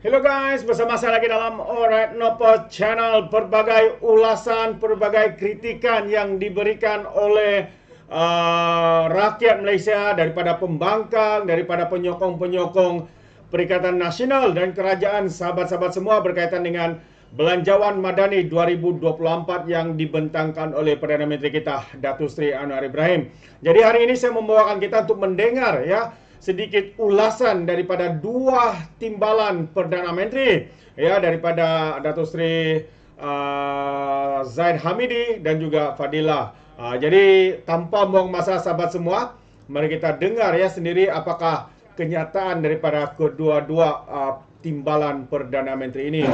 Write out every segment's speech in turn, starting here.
Hello guys, bersama saya lagi dalam Alright Nopo Channel. Berbagai ulasan, berbagai kritikan yang diberikan oleh rakyat Malaysia, daripada pembangkang, daripada penyokong-penyokong Perikatan Nasional dan kerajaan, sahabat-sahabat semua, berkaitan dengan Belanjawan Madani 2024 yang dibentangkan oleh Perdana Menteri kita, Datuk Seri Anwar Ibrahim. Jadi hari ini saya membawakan kita untuk mendengar sedikit ulasan daripada dua timbalan Perdana Menteri, daripada Datuk Seri Zahid Hamidi dan juga Fadilah. Jadi tanpa buang masa, sahabat semua, mari kita dengar sendiri apakah kenyataan daripada kedua-dua timbalan Perdana Menteri ini.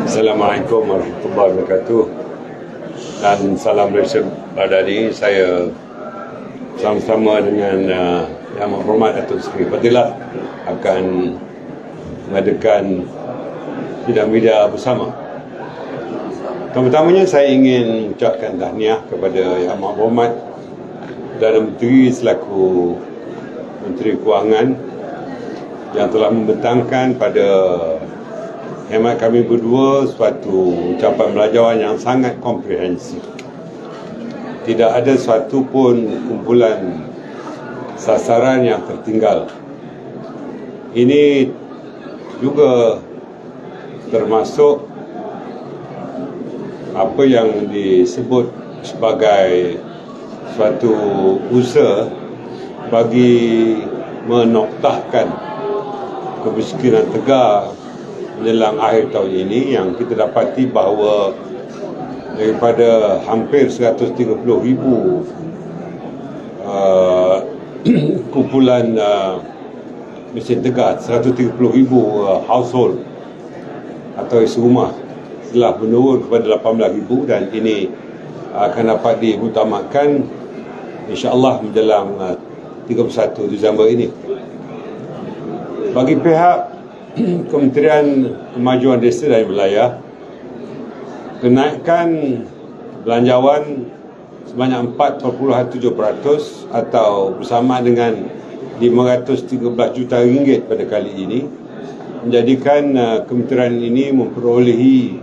Assalamualaikum warahmatullahi wabarakatuh dan salam Malaysia Madani. Saya sama-sama dengan Yang Berhormat Datuk Seri Fadilah akan mengadakan sidang media bersama. Pertamanya saya ingin mengucapkan tahniah kepada Yang Berhormat Perdana Menteri selaku Menteri Kewangan yang telah membentangkan pada hemat kami berdua suatu ucapan belanjawan yang sangat komprehensif. Tidak ada suatu pun kumpulan sasaran yang tertinggal. Ini juga termasuk apa yang disebut sebagai suatu usaha bagi menoktahkan kemiskinan tegar menjelang akhir tahun ini, yang kita dapati bahawa daripada hampir 130,000 kumpulan miskin tegar, 130,000 household atau isi rumah telah menurun kepada 18,000, dan ini akan dapat diutamakan insya-Allah menjelang 31 Disember ini. Bagi pihak Kementerian Kemajuan Desa dan Wilayah, kenaikan belanjawan sebanyak 4.7% atau bersama dengan 513 juta ringgit pada kali ini menjadikan kementerian ini memperolehi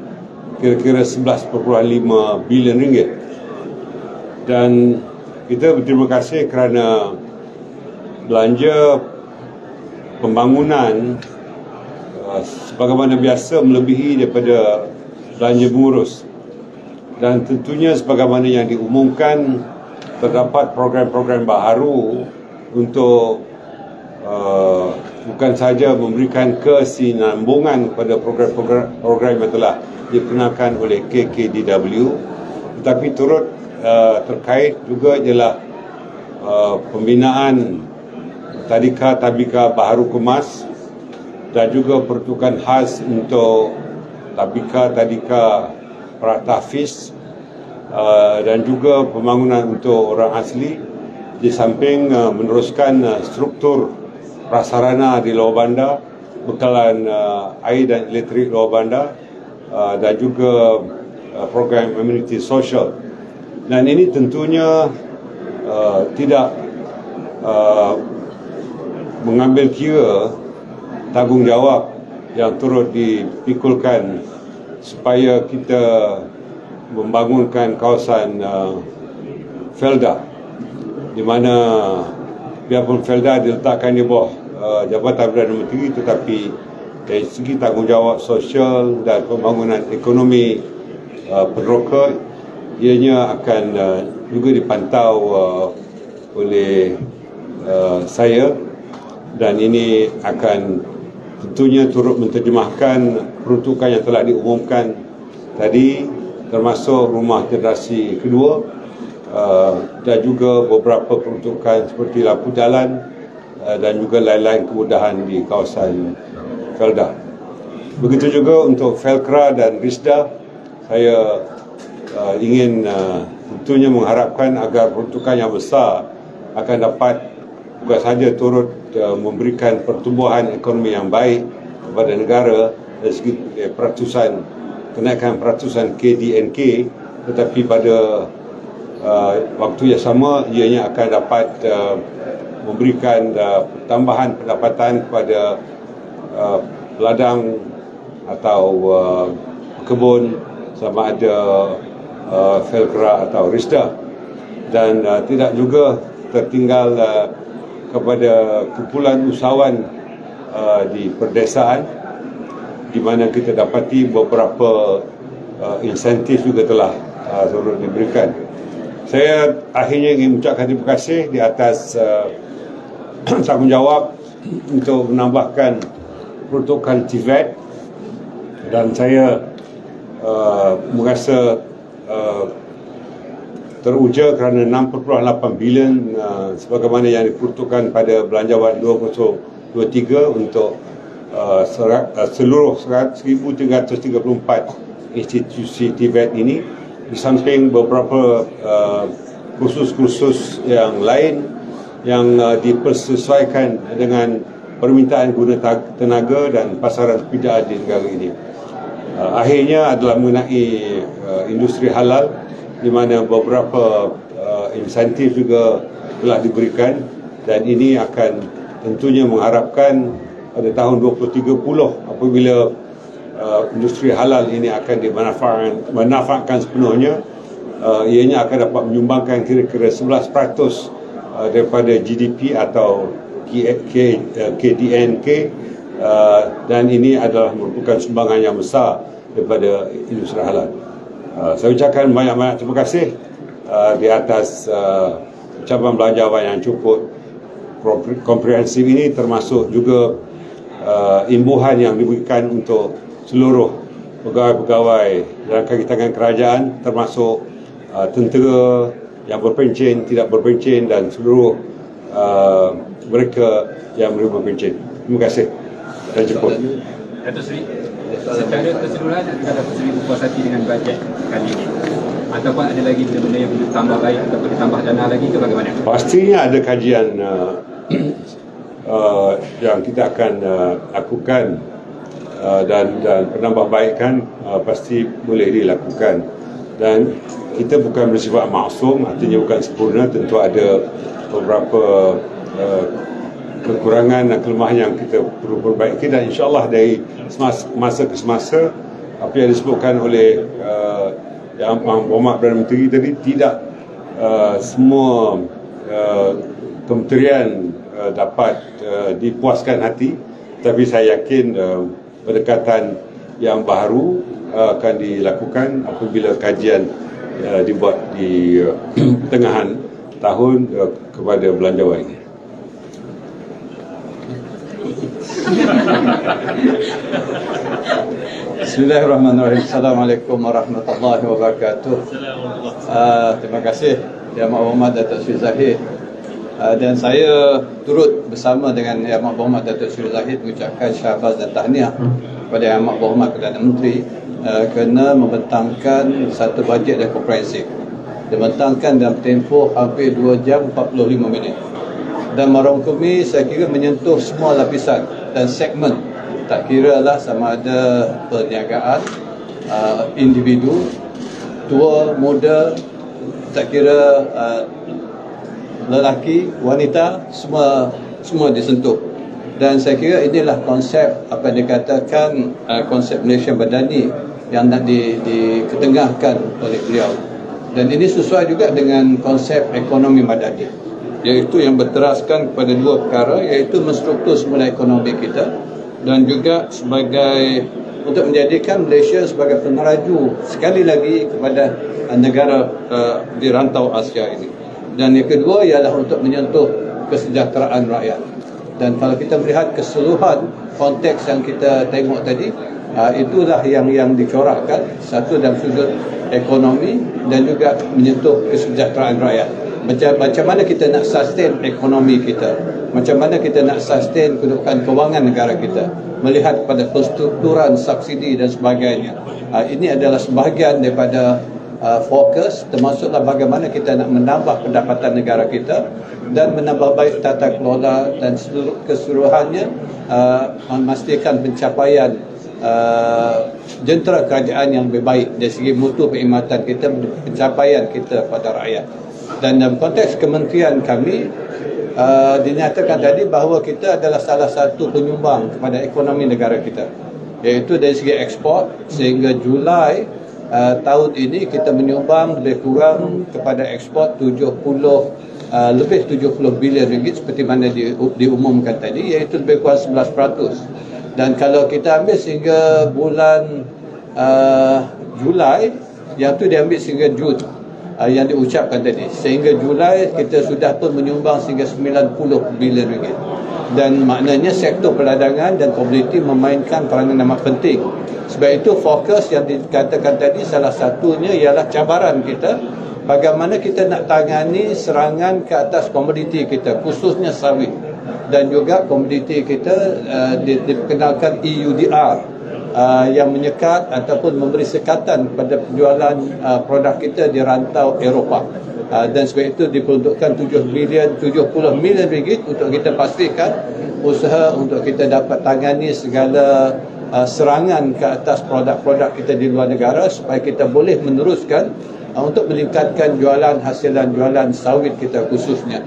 kira-kira 11.5 bilion ringgit. Dan kita berterima kasih kerana belanja pembangunan sebagaimana biasa melebihi daripada belanja mengurus. Dan tentunya sebagaimana yang diumumkan, terdapat program-program baharu untuk bukan sahaja memberikan kesinambungan kepada program-program yang telah diperkenalkan oleh KKDW, tetapi turut terkait juga ialah pembinaan tadika-tabika baharu kemas dan juga peruntukan khas untuk tabika-tadika pratafis dan juga pembangunan untuk orang asli, di samping meneruskan struktur prasarana di luar bandar, bekalan air dan elektrik luar bandar, dan juga program amenity sosial. Dan ini tentunya tidak mengambil kira tanggungjawab yang turut dipikulkan supaya kita membangunkan kawasan Felda, di mana biarpun Felda diletakkan di bawah Jabatan Perdana Menteri, tetapi dari segi tanggungjawab sosial dan pembangunan ekonomi peneroka, ianya akan juga dipantau oleh saya, dan ini akan tentunya turut menterjemahkan peruntukan yang telah diumumkan tadi, termasuk rumah generasi kedua dan juga beberapa peruntukan seperti lampu jalan dan juga lain-lain kemudahan di kawasan Felda. Begitu juga untuk Felkra dan Risda, saya ingin tentunya mengharapkan agar peruntukan yang besar akan dapat bukan sahaja turut memberikan pertumbuhan ekonomi yang baik kepada negara dari segi kenaikan peratusan KDNK, tetapi pada waktu yang sama ianya akan dapat memberikan tambahan pendapatan kepada peladang atau kebun sama ada Felkra atau Risda, dan tidak juga tertinggal kepada kumpulan usahawan di perdesaan, di mana kita dapati beberapa insentif juga telah turut diberikan. Saya akhirnya ingin mengucapkan terima kasih di atas tanggungjawab untuk menambahkan protokol TVET, dan saya merasa teruja kerana 6.8 bilion sebagaimana yang diperuntukkan pada Belanjawan 2023 untuk seluruh 1,334 institusi TVET ini, di samping beberapa kursus-kursus yang lain yang dipersesuaikan dengan permintaan guna tenaga dan pasaran sepidaan di negara ini. Akhirnya adalah mengenai industri halal, di mana beberapa insentif juga telah diberikan, dan ini akan tentunya mengharapkan pada tahun 2030 apabila industri halal ini akan dimanfaatkan sepenuhnya, ianya akan dapat menyumbangkan kira-kira 11% daripada GDP atau KDNK, dan ini adalah merupakan sumbangan yang besar daripada industri halal. Saya ucapkan banyak-banyak terima kasih di atas ucapan belanjawan yang cukup komprehensif ini, termasuk juga imbuhan yang diberikan untuk seluruh pegawai-pegawai dalam kaki tangan kerajaan, termasuk tentera yang berpencen, tidak berpencen, dan seluruh mereka yang menerima pencen. Terima kasih dan cukup. Datuk Seri, secara keseluruhan adakah Datuk Seri berpuas hati dengan bajet kali ini? Ataupun ada lagi benda-benda yang perlu ditambah baik ataupun ditambah dana lagi ke bagaimana? Pastinya ada kajian yang kita akan lakukan, dan penambahbaikan pasti boleh dilakukan, dan kita bukan bersifat maksum, artinya bukan sempurna. Tentu ada beberapa kekurangan dan kelemahan yang kita perlu perbaiki, dan insyaAllah dari masa ke semasa, apa yang disebutkan oleh Yang Berhormat Perdana Menteri tadi, tidak semua kementerian dapat dipuaskan hati, tapi saya yakin pendekatan yang baru akan dilakukan apabila kajian dibuat di pertengahan tahun kepada belanjawan ini. Bismillahirrahmanirrahim. Assalamualaikum warahmatullahi wabarakatuh. Terima kasih Yang Berhormat Datuk Seri Zahid, dan saya turut bersama dengan Yang Berhormat Datuk Seri Zahid mengucapkan syabas dan tahniah kepada Yang Berhormat Perdana Menteri kerana membentangkan satu bajet yang komprehensif, dibentangkan dalam tempoh hampir 2 jam 45 minit, dan merangkumi, saya kira, menyentuh semua lapisan dan segmen, tak kira lah sama ada perniagaan, individu, tua, muda, tak kira lelaki, wanita, semua disentuh. Dan saya kira inilah konsep apa yang dikatakan konsep Malaysia Madani yang nak diketengahkan oleh beliau. Dan ini sesuai juga dengan konsep ekonomi madani, iaitu yang berteraskan kepada dua perkara, iaitu menstruktur semula ekonomi kita, dan juga sebagai untuk menjadikan Malaysia sebagai peneraju sekali lagi kepada negara di rantau Asia ini. Dan yang kedua ialah untuk menyentuh kesejahteraan rakyat. Dan kalau kita melihat keseluruhan konteks yang kita tengok tadi, itulah yang dicorakkan, satu dalam sudut ekonomi dan juga menyentuh kesejahteraan rakyat. Macam mana kita nak sustain ekonomi kita, macam mana kita nak sustain kedudukan kewangan negara kita, melihat pada perstrukturan subsidi dan sebagainya. Ini adalah sebahagian daripada fokus, termasuklah bagaimana kita nak menambah pendapatan negara kita dan menambah baik tata kelola dan keseluruhannya, memastikan pencapaian jentera kerajaan yang lebih baik dari segi mutu perkhidmatan kita, pencapaian kita pada rakyat. Dan dalam konteks kementerian kami, dinyatakan tadi bahawa kita adalah salah satu penyumbang kepada ekonomi negara kita, iaitu dari segi ekspor. Sehingga Julai tahun ini kita menyumbang lebih kurang kepada ekspor lebih 70 bilion ringgit seperti mana diumumkan tadi, iaitu lebih kurang 11%. Dan kalau kita ambil sehingga bulan Julai, yang tu diambil sehingga Jun, yang diucapkan tadi, sehingga Julai kita sudah pun menyumbang sehingga 90 bilion ringgit. Dan maknanya sektor perdagangan dan komoditi memainkan peranan amat penting. Sebab itu fokus yang dikatakan tadi, salah satunya ialah cabaran kita, bagaimana kita nak tangani serangan ke atas komoditi kita, khususnya sawit. Dan juga komoditi kita diperkenalkan EUDR, yang menyekat ataupun memberi sekatan pada penjualan produk kita di rantau Eropah. Dan sebab itu diperuntukkan 70 milion ringgit untuk kita pastikan usaha untuk kita dapat tangani segala serangan ke atas produk-produk kita di luar negara, supaya kita boleh meneruskan untuk meningkatkan hasilan jualan sawit kita khususnya.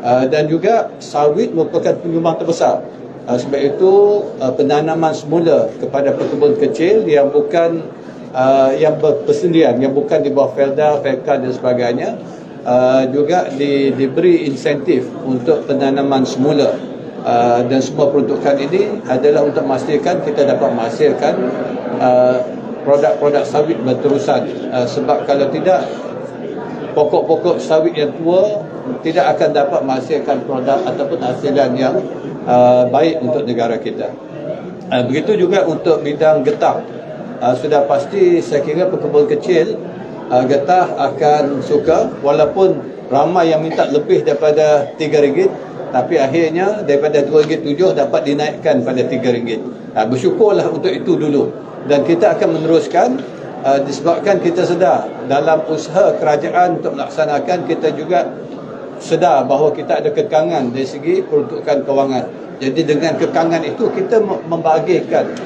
Dan juga sawit merupakan penyumbang terbesar. Sebab itu penanaman semula kepada pekebun kecil yang bukan yang bersendirian, yang bukan di bawah Felda, Felka dan sebagainya, juga diberi insentif untuk penanaman semula. Dan semua peruntukan ini adalah untuk memastikan kita dapat menghasilkan produk-produk sawit berterusan. Sebab kalau tidak, pokok-pokok sawit yang tua tidak akan dapat menghasilkan produk ataupun hasilan yang baik untuk negara kita. Begitu juga untuk bidang getah. Sudah pasti saya kira pekebun kecil getah akan suka, walaupun ramai yang minta lebih daripada RM3, tapi akhirnya daripada RM2.7 dapat dinaikkan pada RM3. Bersyukurlah untuk itu dulu, dan kita akan meneruskan disebabkan kita sedar dalam usaha kerajaan untuk melaksanakan, kita juga sedar bahawa kita ada kekangan dari segi peruntukan kewangan. Jadi dengan kekangan itu kita membahagikan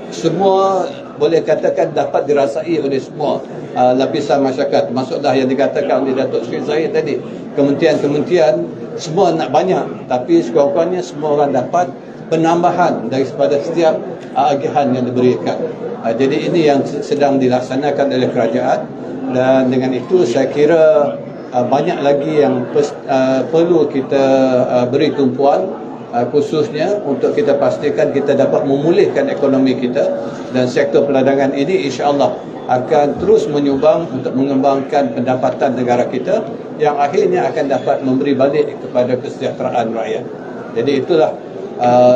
semua, boleh katakan dapat dirasai oleh semua lapisan masyarakat. Maksudlah yang dikatakan oleh Datuk Seri Zahid tadi, kementerian-kementerian semua nak banyak, tapi sekurang-kurangnya semua orang dapat penambahan daripada setiap agihan yang diberikan. Jadi ini yang sedang dilaksanakan oleh kerajaan, dan dengan itu saya kira banyak lagi yang perlu kita beri tumpuan, khususnya untuk kita pastikan kita dapat memulihkan ekonomi kita, dan sektor perdagangan ini insya-Allah akan terus menyumbang untuk mengembangkan pendapatan negara kita, yang akhirnya akan dapat memberi balik kepada kesejahteraan rakyat. Jadi itulah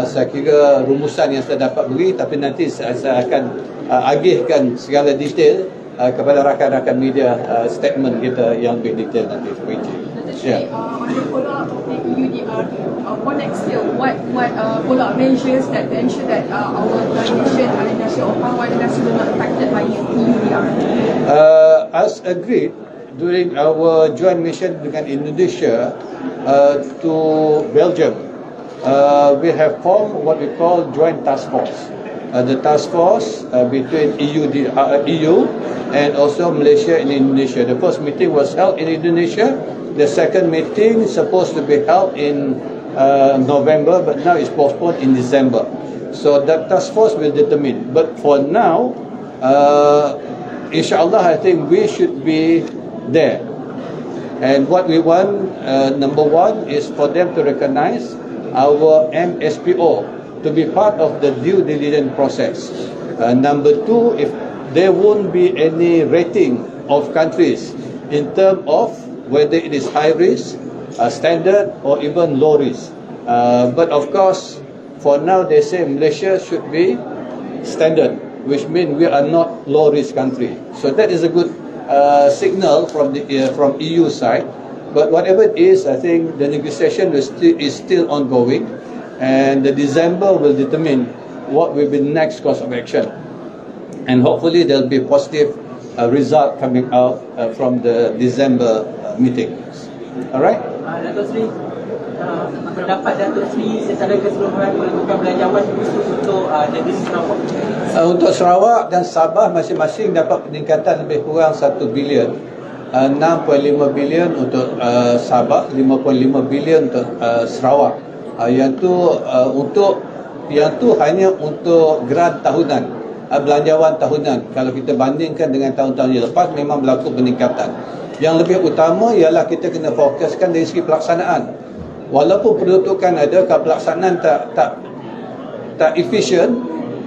saya kira rumusan yang saya dapat beri, tapi nanti saya akan agihkan segala detail kepada rakan-rakan media, statement kita yang lebih detail nanti. Yeah. On the follow-up of the EUDR, for next year, what follow-up measures that ensure that our nation, national will not affected by EUDR? As agreed during our joint mission dengan Indonesia to Belgium, we have formed what we call joint task force. The task force between EU and also Malaysia and Indonesia. The first meeting was held in Indonesia. The second meeting is supposed to be held in November, but now it's postponed in December. So that task force will determine. But for now, inshallah, I think we should be there. And what we want, number one, is for them to recognize our MSPO to be part of the due diligence process. Number two, if there won't be any rating of countries in terms of whether it is high risk, standard, or even low risk. But of course, for now they say Malaysia should be standard, which means we are not low risk country. So that is a good signal from EU side. But whatever it is, I think the negotiation is still ongoing, and the December will determine what will be the next course of action. And hopefully there will be positive result coming out from the December meeting. Alright? Datuk Seri, pendapat Datuk Seri secara keseluruhan peruntukan belanjawan khusus untuk negeri Sarawak. Untuk Sarawak dan Sabah masing-masing dapat peningkatan lebih kurang 1 bilion. 6.5 bilion untuk Sabah, 5.5 bilion untuk Sarawak. Yang tu hanya untuk grant tahunan, belanjawan tahunan. Kalau kita bandingkan dengan tahun-tahun yang lepas, memang berlaku peningkatan. Yang lebih utama ialah kita kena fokuskan dari segi pelaksanaan. Walaupun peruntukan ada, kalau pelaksanaan tak efisien,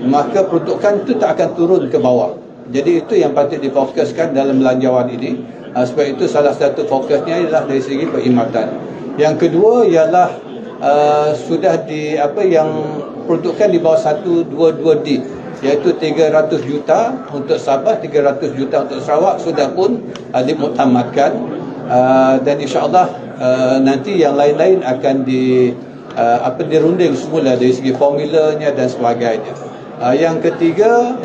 maka peruntukan itu tak akan turun ke bawah. Jadi itu yang patut difokuskan dalam belanjawan ini. Sebab itu salah satu fokusnya ialah dari segi perkhidmatan. Yang kedua ialah sudah yang peruntukan di bawah 122D, iaitu 300 juta untuk Sabah, 300 juta untuk Sarawak sudah pun dimuktamadkan, dan insya-Allah nanti yang lain-lain akan dirunding semula dari segi formulanya dan sebagainya. Yang ketiga,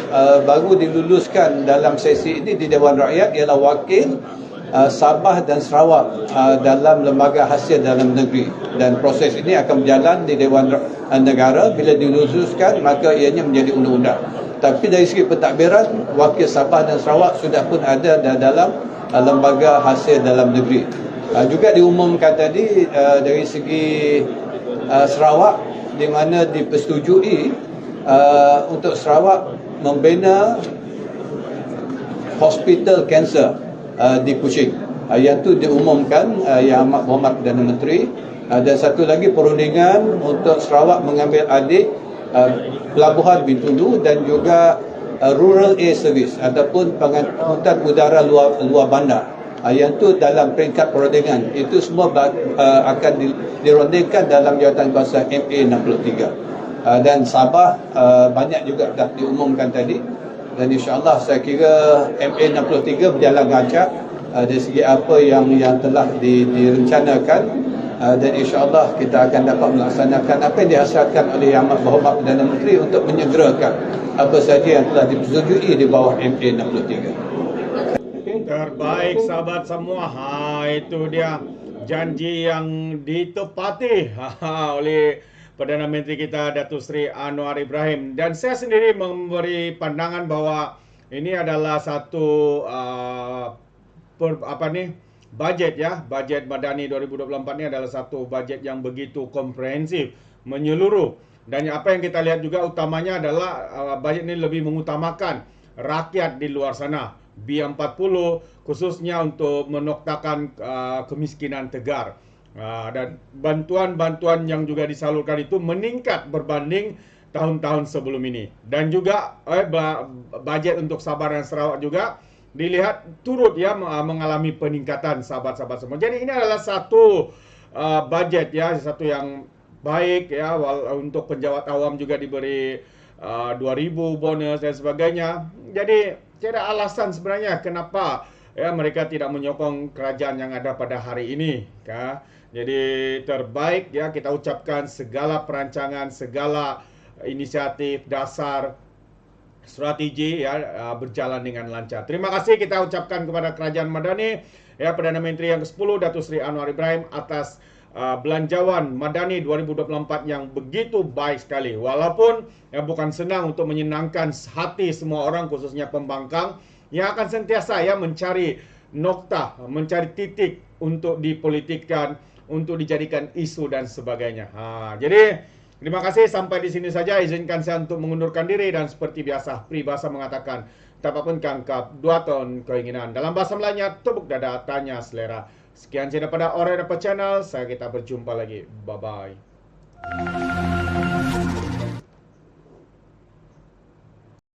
baru diluluskan dalam sesi ini di Dewan Rakyat ialah wakil Sabah dan Sarawak dalam lembaga hasil dalam negeri, dan proses ini akan berjalan di Dewan Negara. Bila diluluskan maka ianya menjadi undang-undang. Tapi dari segi pentadbiran, wakil Sabah dan Sarawak sudah pun ada dalam lembaga hasil dalam negeri. Juga diumumkan tadi dari segi Sarawak, di mana dipersetujui untuk Sarawak membina hospital kanser di Kuching. Yang tu diumumkan Yang Amat Berhormat Perdana Menteri. Dan satu lagi perundingan untuk Sarawak mengambil alih Pelabuhan Bintulu dan juga Rural Air Service ataupun pengangkutan udara luar bandar. Yang tu dalam peringkat perundingan. Itu semua akan dirundingkan dalam Jawatankuasa MA63. Dan Sabah banyak juga dah diumumkan tadi. Dan insya-Allah saya kira MA63 berjalan lancar dari segi apa yang telah direncanakan, dan insya-Allah kita akan dapat melaksanakan apa yang dihasratkan oleh Yang Amat Berhormat Perdana Menteri untuk menyegerakan apa sahaja yang telah dipersetujui di bawah MA63. Terbaik sahabat semua. Itu dia janji yang ditepati oleh Perdana Menteri kita Datuk Seri Anwar Ibrahim. Dan saya sendiri memberi pandangan bahawa ini adalah satu bajet ya. Bajet Madani 2024 ini adalah satu bajet yang begitu komprehensif, menyeluruh. Dan apa yang kita lihat juga utamanya adalah bajet ini lebih mengutamakan rakyat di luar sana. B40 khususnya untuk menoktakan kemiskinan tegar. Dan bantuan-bantuan yang juga disalurkan itu meningkat berbanding tahun-tahun sebelum ini. Dan juga bajet untuk Sabah dan Sarawak juga dilihat turut ya mengalami peningkatan, sahabat-sahabat semua. Jadi ini adalah satu bajet ya, satu yang baik ya. Untuk penjawat awam juga diberi 2,000 bonus dan sebagainya. Jadi tidak ada alasan sebenarnya kenapa ya mereka tidak menyokong kerajaan yang ada pada hari ini ya. Jadi terbaik ya, kita ucapkan segala perancangan, segala inisiatif dasar strategi ya berjalan dengan lancar. Terima kasih kita ucapkan kepada Kerajaan Madani ya, Perdana Menteri yang ke-10 Datuk Seri Anwar Ibrahim atas belanjawan Madani 2024 yang begitu baik sekali. Walaupun ya bukan senang untuk menyenangkan hati semua orang, khususnya pembangkang yang akan sentiasa ya mencari nokta, mencari titik untuk dipolitikkan, untuk dijadikan isu dan sebagainya. Jadi terima kasih, sampai di sini saja. Izinkan saya untuk mengundurkan diri, dan seperti biasa peribahasa mengatakan tapapun kangkap 2 ton keinginan. Dalam bahasa Melayunya, tepuk dada tanya selera. Sekian saja daripada Orang Dapat Channel. Kita berjumpa lagi. Bye bye.